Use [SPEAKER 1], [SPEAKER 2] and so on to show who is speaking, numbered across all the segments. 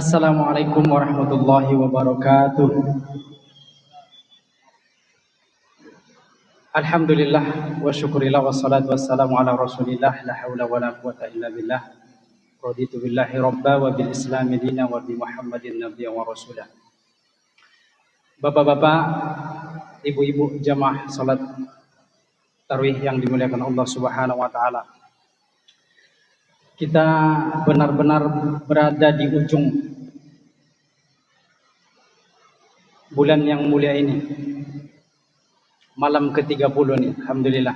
[SPEAKER 1] Assalamualaikum warahmatullahi wabarakatuh. Alhamdulillah wa syukurillah wassalatu wassalamu ala rasulillah la hawla wa la quwata illa billah. Raditu billahi rabba wa bil islami dina wa bi muhammadin nabiyya wa rasulah. Bapak-bapak, ibu-ibu jamaah salat tarawih yang dimuliakan Allah Subhanahu wa taala. Kita benar-benar berada di ujung bulan yang mulia ini. Malam ke-30 nih, alhamdulillah.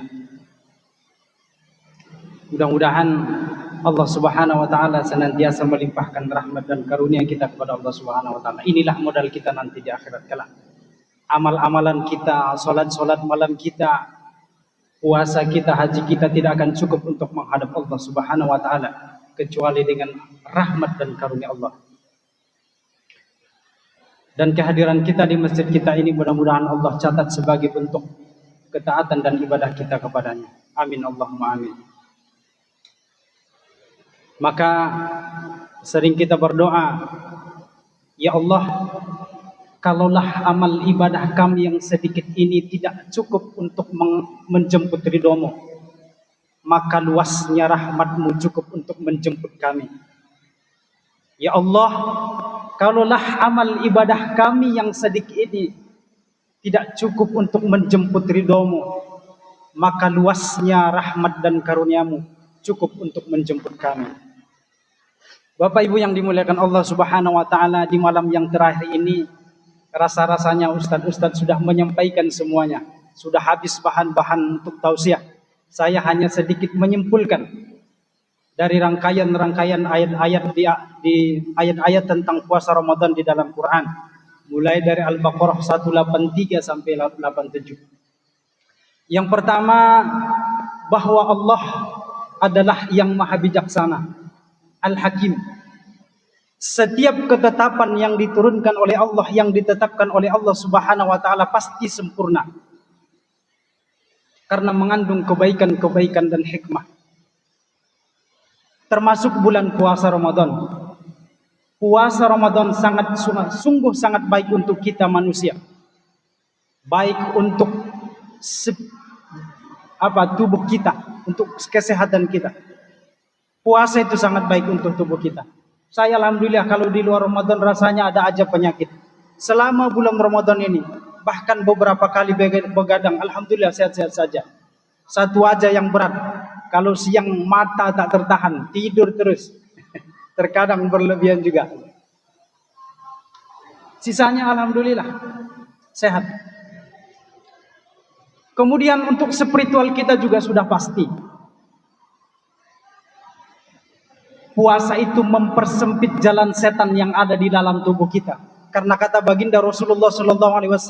[SPEAKER 1] Mudah-mudahan Allah Subhanahu wa taala senantiasa melimpahkan rahmat dan karunia kita kepada Allah Subhanahu wa taala. Inilah modal kita nanti di akhirat kelak. Amal-amalan kita, salat-salat malam kita, puasa kita, haji kita tidak akan cukup untuk menghadap Allah Subhanahu wa taala kecuali dengan rahmat dan karunia Allah. Dan kehadiran kita di masjid kita ini mudah-mudahan Allah catat sebagai bentuk ketaatan dan ibadah kita kepadanya. Amin Allahumma amin. Maka sering kita berdoa, ya Allah, kalaulah amal ibadah kami yang sedikit ini tidak cukup untuk menjemput ridho-Mu, maka luasnya rahmat-Mu cukup untuk menjemput kami. Ya Allah, kalaulah amal ibadah kami yang sedikit ini tidak cukup untuk menjemput ridho-Mu, maka luasnya rahmat dan karunia-Mu cukup untuk menjemput kami. Bapak Ibu yang dimuliakan Allah Subhanahu wa taala, di malam yang terakhir ini rasa-rasanya ustadz sudah menyampaikan semuanya. Sudah habis bahan-bahan untuk tausiah. Saya hanya sedikit menyimpulkan dari rangkaian-rangkaian ayat-ayat di ayat-ayat tentang puasa Ramadan di dalam Quran. Mulai dari Al-Baqarah 183 sampai 87. Yang pertama, bahwa Allah adalah yang maha bijaksana, Al-Hakim. Setiap ketetapan yang diturunkan oleh Allah, yang ditetapkan oleh Allah Subhanahu wa taala pasti sempurna. Karena mengandung kebaikan-kebaikan dan hikmah. Termasuk bulan puasa Ramadan. Puasa Ramadan sungguh sangat baik untuk kita manusia. Baik untuk tubuh kita, untuk kesehatan kita. Puasa itu sangat baik untuk tubuh kita. Saya alhamdulillah kalau di luar Ramadan rasanya ada aja penyakit. Selama bulan Ramadan ini, bahkan beberapa kali begadang, alhamdulillah sehat-sehat saja. Satu aja yang berat, kalau siang mata tak tertahan, tidur terus. Terkadang berlebihan juga. Sisanya alhamdulillah sehat. Kemudian untuk spiritual kita juga sudah pasti. Puasa itu mempersempit jalan setan yang ada di dalam tubuh kita. Karena kata baginda Rasulullah SAW,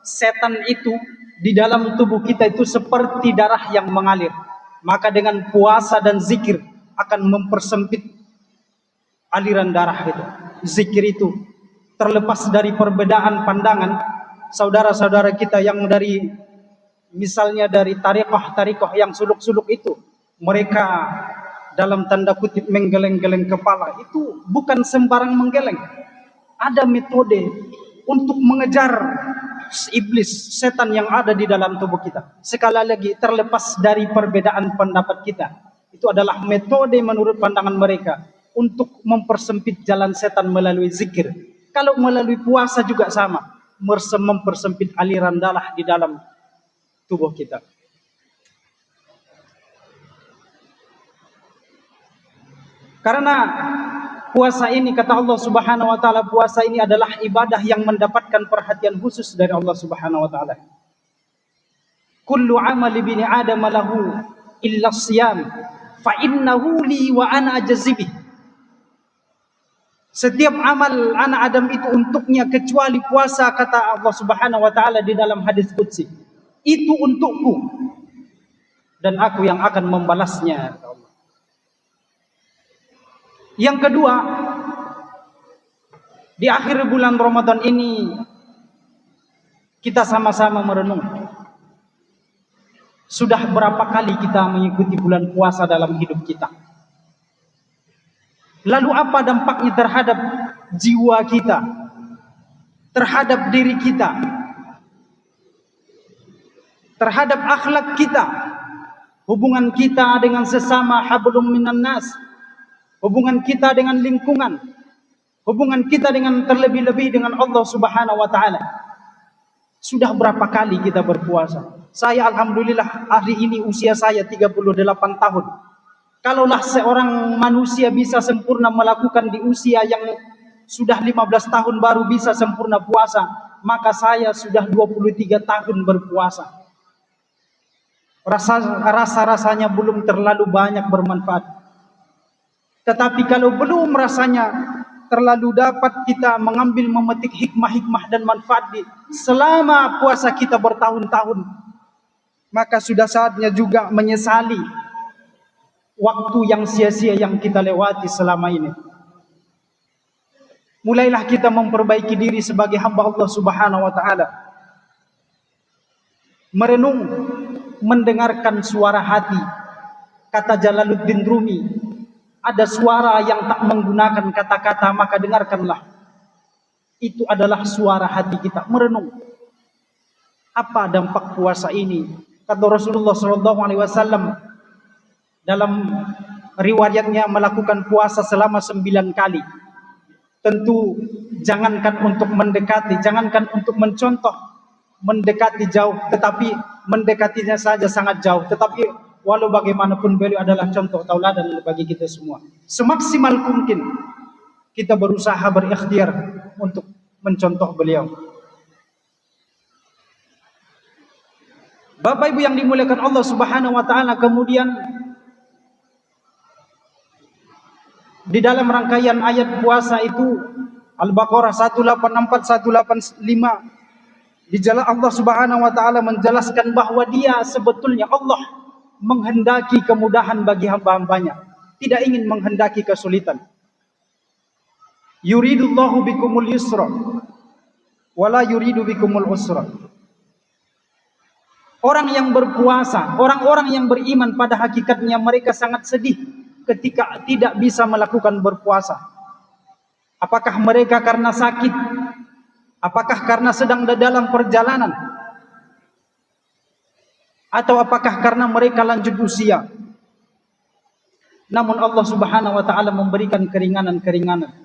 [SPEAKER 1] setan itu di dalam tubuh kita itu seperti darah yang mengalir. Maka dengan puasa dan zikir akan mempersempit aliran darah itu. Zikir itu terlepas dari perbedaan pandangan saudara-saudara kita yang dari misalnya dari tarikah yang suluk-suluk itu, mereka dalam tanda kutip menggeleng-geleng kepala, itu bukan sembarang menggeleng. Ada metode untuk mengejar iblis, setan yang ada di dalam tubuh kita. Sekali lagi, terlepas dari perbedaan pendapat kita, itu adalah metode menurut pandangan mereka untuk mempersempit jalan setan melalui zikir. Kalau melalui puasa juga sama, mempersempit aliran darah di dalam tubuh kita. Karena puasa ini, kata Allah Subhanahu wa taala, puasa ini adalah ibadah yang mendapatkan perhatian khusus dari Allah Subhanahu wa taala. Kullu amali bini Adam lahu illa siyam fa innahu li wa ana ajzibi. Setiap amal anak Adam itu untuknya kecuali puasa, kata Allah Subhanahu wa taala di dalam hadis qudsi. Itu untukku dan aku yang akan membalasnya. Yang kedua, di akhir bulan Ramadan ini kita sama-sama merenung. Sudah berapa kali kita mengikuti bulan puasa dalam hidup kita? Lalu apa dampaknya terhadap jiwa kita, terhadap diri kita, terhadap akhlak kita, hubungan kita dengan sesama hablum minan nas, hubungan kita dengan lingkungan, hubungan kita dengan terlebih-lebih dengan Allah Subhanahu wa taala. Sudah berapa kali kita berpuasa? Saya alhamdulillah hari ini usia saya 38 tahun. Kalaulah seorang manusia bisa sempurna melakukan di usia yang sudah 15 tahun baru bisa sempurna puasa, maka saya sudah 23 tahun berpuasa. Rasa-rasanya belum terlalu banyak bermanfaat. Tetapi kalau belum rasanya terlalu dapat kita mengambil memetik hikmah-hikmah dan manfaat selama puasa kita bertahun-tahun, maka sudah saatnya juga menyesali waktu yang sia-sia yang kita lewati selama ini. Mulailah kita memperbaiki diri sebagai hamba Allah Subhanahu wa taala. Merenung, mendengarkan suara hati. Kata Jalaluddin Rumi, ada suara yang tak menggunakan kata-kata, maka dengarkanlah. Itu adalah suara hati kita. Merenung. Apa dampak puasa ini? Kata Rasulullah SAW dalam riwayatnya melakukan puasa selama 9 kali. Tentu jangankan untuk mendekati, jangankan untuk mencontoh, mendekati jauh, tetapi mendekatinya saja sangat jauh. Tetapi walau bagaimanapun beliau adalah contoh tauladan bagi kita semua. Semaksimal mungkin kita berusaha berikhtiar untuk mencontoh beliau. Bapak Ibu yang dimuliakan Allah Subhanahu wa taala, kemudian di dalam rangkaian ayat puasa itu Al-Baqarah 184 185 di jalan Allah Subhanahu wa taala menjelaskan bahwa dia sebetulnya Allah menghendaki kemudahan bagi hamba-hambanya, tidak ingin menghendaki kesulitan. Yuridullahu bikumul yusra wala yuridu bikumul usra. Orang yang berpuasa, orang-orang yang beriman pada hakikatnya mereka sangat sedih ketika tidak bisa melakukan berpuasa. Apakah mereka karena sakit? Apakah karena sedang dalam perjalanan? Atau apakah karena mereka lanjut usia? Namun Allah Subhanahu wa taala memberikan keringanan-keringanan.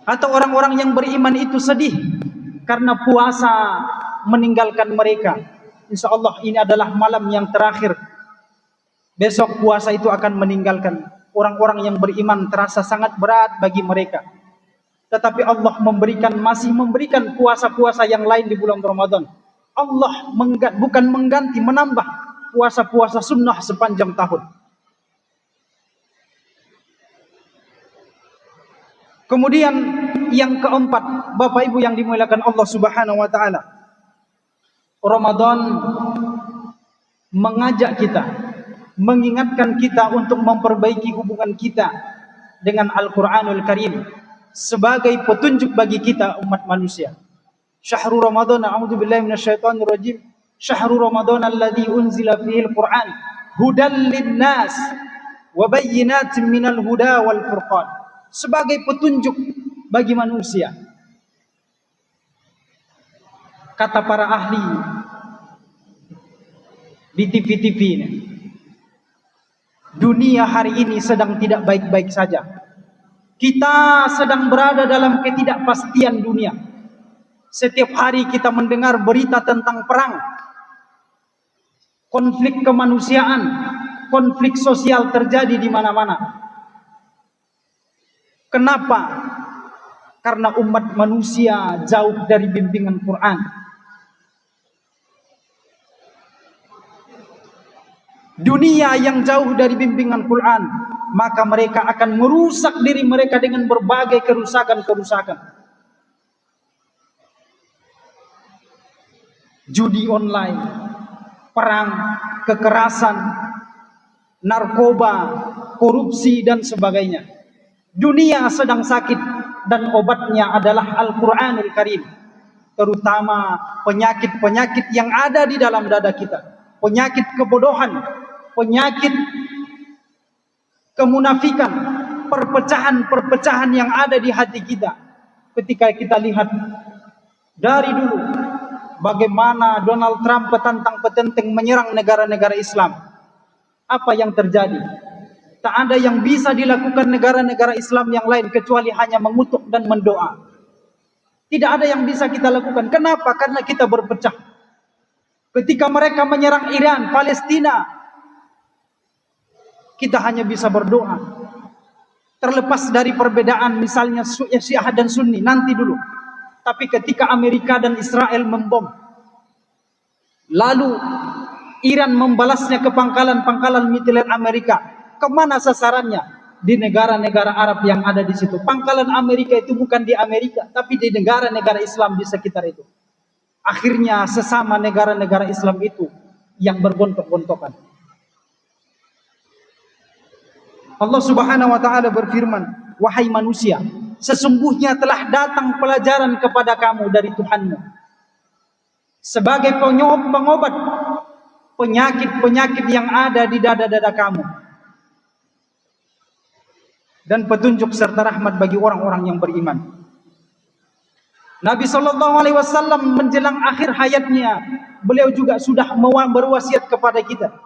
[SPEAKER 1] Atau orang-orang yang beriman itu sedih karena puasa meninggalkan mereka. Insya Allah ini adalah malam yang terakhir. Besok puasa itu akan meninggalkan. Orang-orang yang beriman terasa sangat berat bagi mereka. Tetapi Allah masih memberikan puasa-puasa yang lain di bulan Ramadan. Allah bukan mengganti, menambah puasa-puasa sunnah sepanjang tahun. Kemudian yang keempat, Bapak Ibu yang dimuliakan Allah Subhanahu wa taala, Ramadan mengajak kita, mengingatkan kita untuk memperbaiki hubungan kita dengan Al-Quranul Karim sebagai petunjuk bagi kita umat manusia. Syahrul Ramadan, a'udzubillahi minasyaitonir rajim. Syahrul Ramadan alladzi unzila fihil Qur'an hudan linnas wa bayyinatin minal huda wal furqan. Sebagai petunjuk bagi manusia. Kata para ahli di TV-TV ini, dunia hari ini sedang tidak baik-baik saja. Kita sedang berada dalam ketidakpastian dunia. Setiap hari kita mendengar berita tentang perang, konflik kemanusiaan, konflik sosial terjadi di mana-mana. Kenapa? Karena umat manusia jauh dari bimbingan Quran. Dunia yang jauh dari bimbingan Quran, maka mereka akan merusak diri mereka dengan berbagai kerusakan-kerusakan. Judi online, perang, kekerasan, narkoba, korupsi dan sebagainya. Dunia sedang sakit dan obatnya adalah Al-Quranul Karim. Terutama penyakit-penyakit yang ada di dalam dada kita. Penyakit kebodohan, penyakit kemunafikan, perpecahan-perpecahan yang ada di hati kita. Ketika kita lihat dari dulu bagaimana Donald Trump petantang-petenteng menyerang negara-negara Islam. Apa yang terjadi? Tak ada yang bisa dilakukan negara-negara Islam yang lain kecuali hanya mengutuk dan mendoa. Tidak ada yang bisa kita lakukan. Kenapa? Karena kita berpecah. Ketika mereka menyerang Iran, Palestina, kita hanya bisa berdoa. Terlepas dari perbedaan misalnya Syiah dan Sunni, nanti dulu. Tapi ketika Amerika dan Israel membom, lalu Iran membalasnya ke pangkalan-pangkalan militer Amerika, kemana sasarannya? Di negara-negara Arab yang ada di situ. Pangkalan Amerika itu bukan di Amerika, tapi di negara-negara Islam di sekitar itu. Akhirnya sesama negara-negara Islam itu yang bergontok-gontokan. Allah Subhanahu wa taala berfirman, "Wahai manusia, sesungguhnya telah datang pelajaran kepada kamu dari Tuhanmu sebagai pengobat penyakit-penyakit yang ada di dada-dada kamu, dan petunjuk serta rahmat bagi orang-orang yang beriman." Nabi SAW menjelang akhir hayatnya, beliau juga sudah berwasiat kepada kita,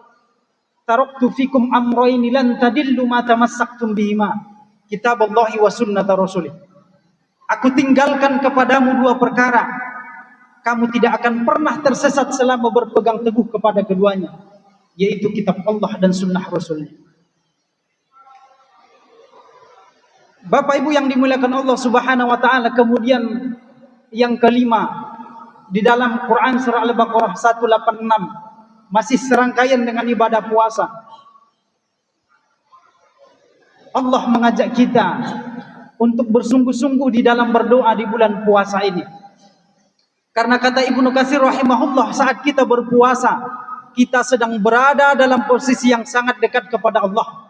[SPEAKER 1] "Taraktu fikum amrayni lan tadillu ma tamassaktum bihima, kitaballahi wa sunnata rasulih." Aku tinggalkan kepadamu dua perkara, kamu tidak akan pernah tersesat selama berpegang teguh kepada keduanya, yaitu kitab Allah dan sunnah Rasulnya. Bapak Ibu yang dimuliakan Allah Subhanahu wa taala, kemudian yang kelima, di dalam Quran surah Al-Baqarah 186, masih serangkaian dengan ibadah puasa. Allah mengajak kita untuk bersungguh-sungguh di dalam berdoa di bulan puasa ini. Karena kata Ibnu Katsir rahimahullah, saat kita berpuasa, kita sedang berada dalam posisi yang sangat dekat kepada Allah.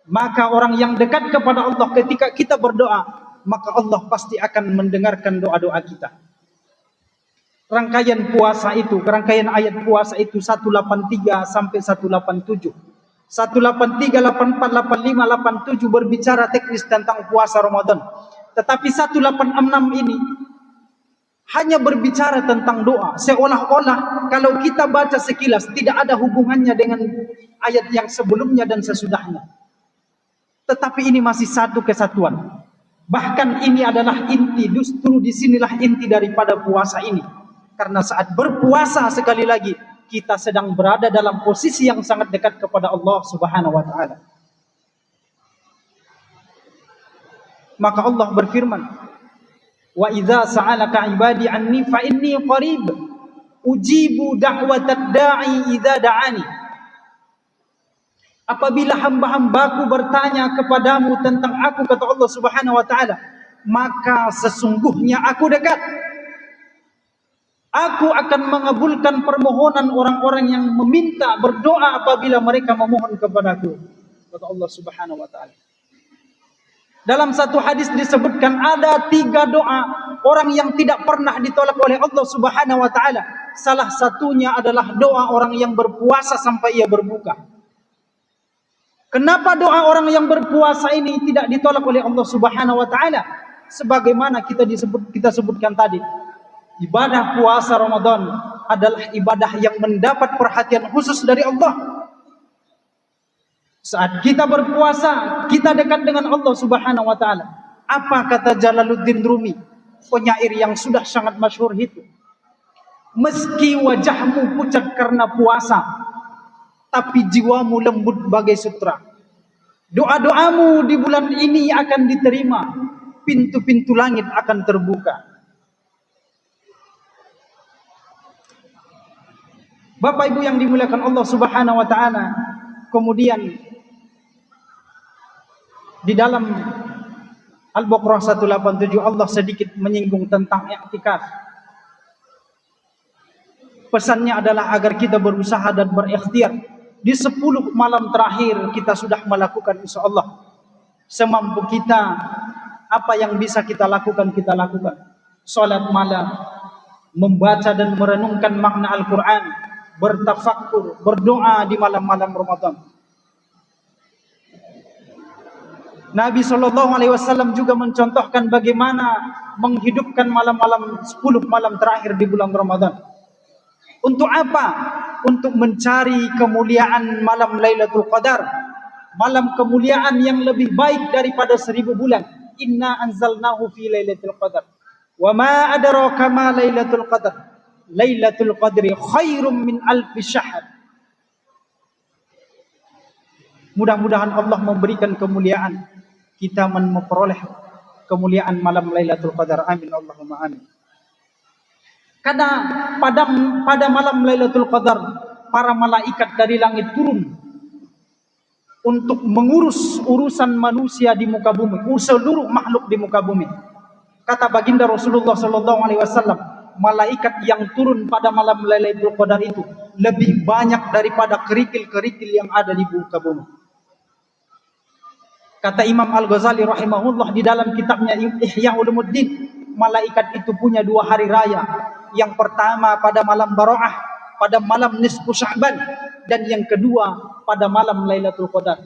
[SPEAKER 1] Maka orang yang dekat kepada Allah ketika kita berdoa, maka Allah pasti akan mendengarkan doa-doa kita. Rangkaian puasa itu, rangkaian ayat puasa itu 183 sampai 187. 183, 84, 85, 87 berbicara teknis tentang puasa Ramadan. Tetapi 186 ini hanya berbicara tentang doa. Seolah-olah kalau kita baca sekilas tidak ada hubungannya dengan ayat yang sebelumnya dan sesudahnya. Tetapi ini masih satu kesatuan. Bahkan ini adalah inti, justru disinilah inti daripada puasa ini. Karena saat berpuasa sekali lagi, kita sedang berada dalam posisi yang sangat dekat kepada Allah Subhanahu wa taala. Maka Allah berfirman, "Wa idza sa'alaka 'ibadi 'anni fa inni qarib, ujibu da'watad da'i idza da'ani." Apabila hamba-hambaku bertanya kepadamu tentang aku, kata Allah Subhanahu wa taala, maka sesungguhnya aku dekat. Aku akan mengabulkan permohonan orang-orang yang meminta berdoa apabila mereka memohon kepadaku, kata Allah Subhanahu wa taala. Dalam satu hadis disebutkan ada 3 doa orang yang tidak pernah ditolak oleh Allah Subhanahu wa taala. Salah satunya adalah doa orang yang berpuasa sampai ia berbuka. Kenapa doa orang yang berpuasa ini tidak ditolak oleh Allah Subhanahu wa taala? Sebagaimana kita sebutkan tadi, ibadah puasa Ramadan adalah ibadah yang mendapat perhatian khusus dari Allah. Saat kita berpuasa, kita dekat dengan Allah Subhanahu wa taala. Apa kata Jalaluddin Rumi, penyair yang sudah sangat masyhur itu? Meski wajahmu pucat karena puasa, tapi jiwamu lembut bagai sutra. Doa-doamu di bulan ini akan diterima. Pintu-pintu langit akan terbuka. Bapak Ibu yang dimuliakan Allah Subhanahu wa taala, kemudian di dalam Al-Baqarah 187 Allah sedikit menyinggung tentang i'tikaf. Pesannya adalah agar kita berusaha dan berikhtiar. Di 10 malam terakhir kita sudah melakukan, insyaallah semampu kita, apa yang bisa kita lakukan, kita lakukan. Salat malam, membaca dan merenungkan makna Al-Quran, bertafakkur, berdoa di malam-malam Ramadan. Nabi SAW juga mencontohkan bagaimana menghidupkan malam-malam 10 malam terakhir di bulan Ramadan. Untuk apa? Untuk mencari kemuliaan malam Lailatul Qadar. Malam kemuliaan yang lebih baik daripada 1000 bulan. Inna anzalnahu fi Lailatul Qadar. Wa ma adraka ma Lailatul Qadar. Lailatul Qadri khairum min alfi syahr. Mudah-mudahan Allah memberikan kemuliaan, kita memperoleh kemuliaan malam Lailatul Qadar. Amin Allahumma amin. Karena pada malam Lailatul Qadar, para malaikat dari langit turun untuk mengurus urusan manusia di muka bumi, seluruh makhluk di muka bumi. Kata baginda Rasulullah SAW, malaikat yang turun pada malam Lailatul Qadar itu lebih banyak daripada kerikil-kerikil yang ada di muka bumi. Kata Imam Al-Ghazali rahimahullah di dalam kitabnya Ihya Ulumuddin, malaikat itu punya 2 hari raya. Yang pertama pada malam Baro'ah, pada malam nisfu Sya'ban, dan yang kedua pada malam Lailatul Qadar.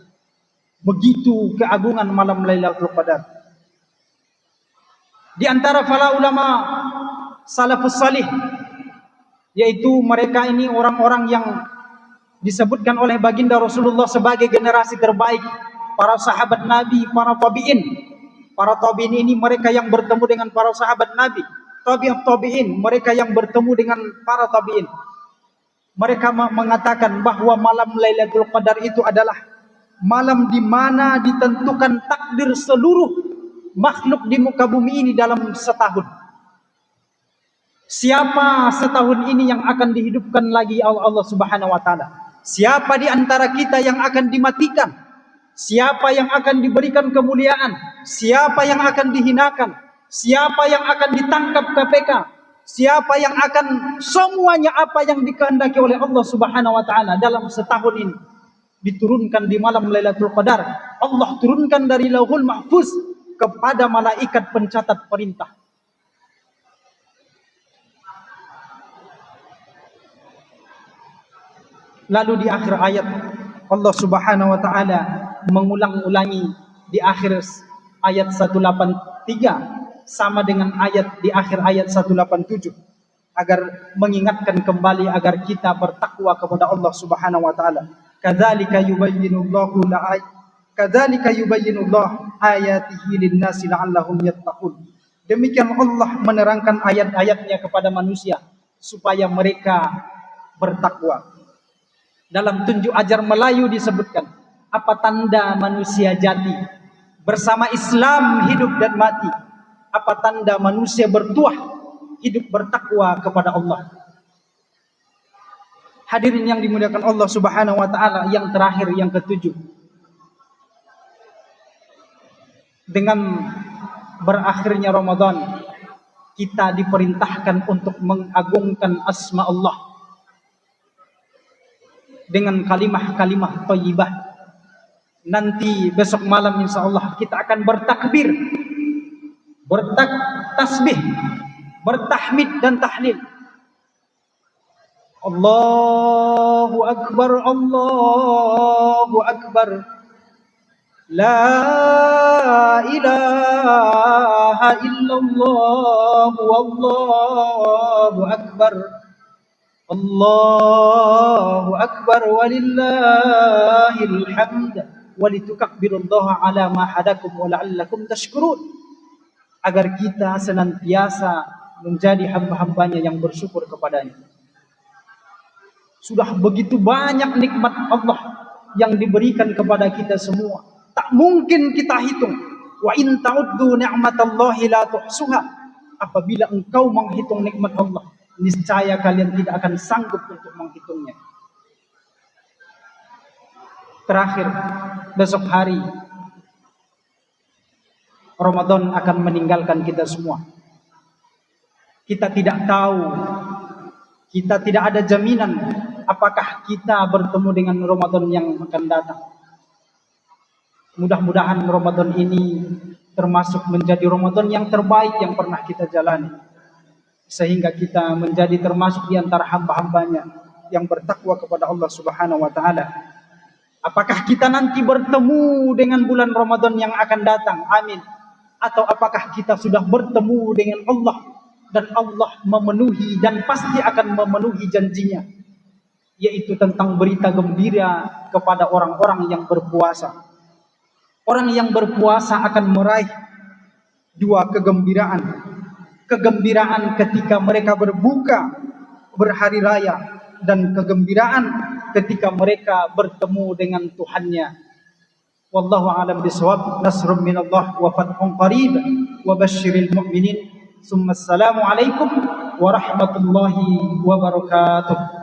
[SPEAKER 1] Begitu keagungan malam Lailatul Qadar. Di antara para ulama salafus salih, yaitu mereka ini orang-orang yang disebutkan oleh baginda Rasulullah sebagai generasi terbaik, para sahabat Nabi, para tabi'in. Para tabi'in ini mereka yang bertemu dengan para sahabat Nabi. Tabi'in, mereka yang bertemu dengan para tabi'in. Mereka mengatakan bahwa malam Lailatul Qadar itu adalah malam di mana ditentukan takdir seluruh makhluk di muka bumi ini dalam setahun. Siapa setahun ini yang akan dihidupkan lagi Allah Subhanahu wa taala? Siapa di antara kita yang akan dimatikan? Siapa yang akan diberikan kemuliaan? Siapa yang akan dihinakan? Siapa yang akan ditangkap KPK? Siapa yang akan semuanya apa yang dikehendaki oleh Allah Subhanahu wa taala dalam setahun ini diturunkan di malam Lailatul Qadar. Allah turunkan dari Lauhul Mahfuz kepada malaikat pencatat perintah. Lalu di akhir ayat Allah Subhanahu wa taala mengulang-ulangi di akhir ayat 183 sama dengan ayat di akhir ayat 187 agar mengingatkan kembali agar kita bertakwa kepada Allah Subhanahu wa taala. Kadzalika yubayyinullahu ayatihi lin-nasi la'allahum yattaqun. Demikian Allah menerangkan ayat-ayatnya kepada manusia supaya mereka bertakwa. Dalam tunjuk ajar Melayu disebutkan, apa tanda manusia jati? Bersama Islam hidup dan mati. Apa tanda manusia bertuah hidup bertakwa kepada Allah? Hadirin yang dimuliakan Allah Subhanahu wa taala, yang terakhir, yang ketujuh. Dengan berakhirnya Ramadan, kita diperintahkan untuk mengagungkan asma Allah dengan kalimah-kalimah thayyibah. Nanti besok malam insyaallah kita akan bertakbir, bertasbih, bertahmid dan tahlil. Allahu akbar, Allahu akbar. La ilaha illallah, wallahu akbar. Allahu akbar walillahil hamd walitukabbirullaha ala ma hadakum wa la'allakum tashkurun. Agar kita senantiasa menjadi hamba-hambanya yang bersyukur kepadanya. Sudah begitu banyak nikmat Allah yang diberikan kepada kita semua, tak mungkin kita hitung. Wa in ta'uddu ni'matallahi la tuhsuha. Apabila engkau menghitung nikmat Allah, niscaya kalian tidak akan sanggup untuk menghitungnya. Terakhir, besok hari Ramadan akan meninggalkan kita semua. Kita tidak tahu, kita tidak ada jaminan apakah kita bertemu dengan Ramadan yang akan datang. Mudah-mudahan Ramadan ini termasuk menjadi Ramadan yang terbaik yang pernah kita jalani, sehingga kita menjadi termasuk di antara hamba-hambanya yang bertakwa kepada Allah Subhanahu wa taala. Apakah kita nanti bertemu dengan bulan Ramadan yang akan datang? Amin. Atau apakah kita sudah bertemu dengan Allah dan Allah memenuhi dan pasti akan memenuhi janjinya, yaitu tentang berita gembira kepada orang-orang yang berpuasa. Orang yang berpuasa akan meraih dua kegembiraan. Kegembiraan ketika mereka berbuka berhari raya, dan kegembiraan ketika mereka bertemu dengan Tuhannya. Wallahu a'lam bishawab. Nasrun minallah wa fathun qarib wa basyiril mu'minin. Summa assalamu alaikum warahmatullahi wabarakatuh.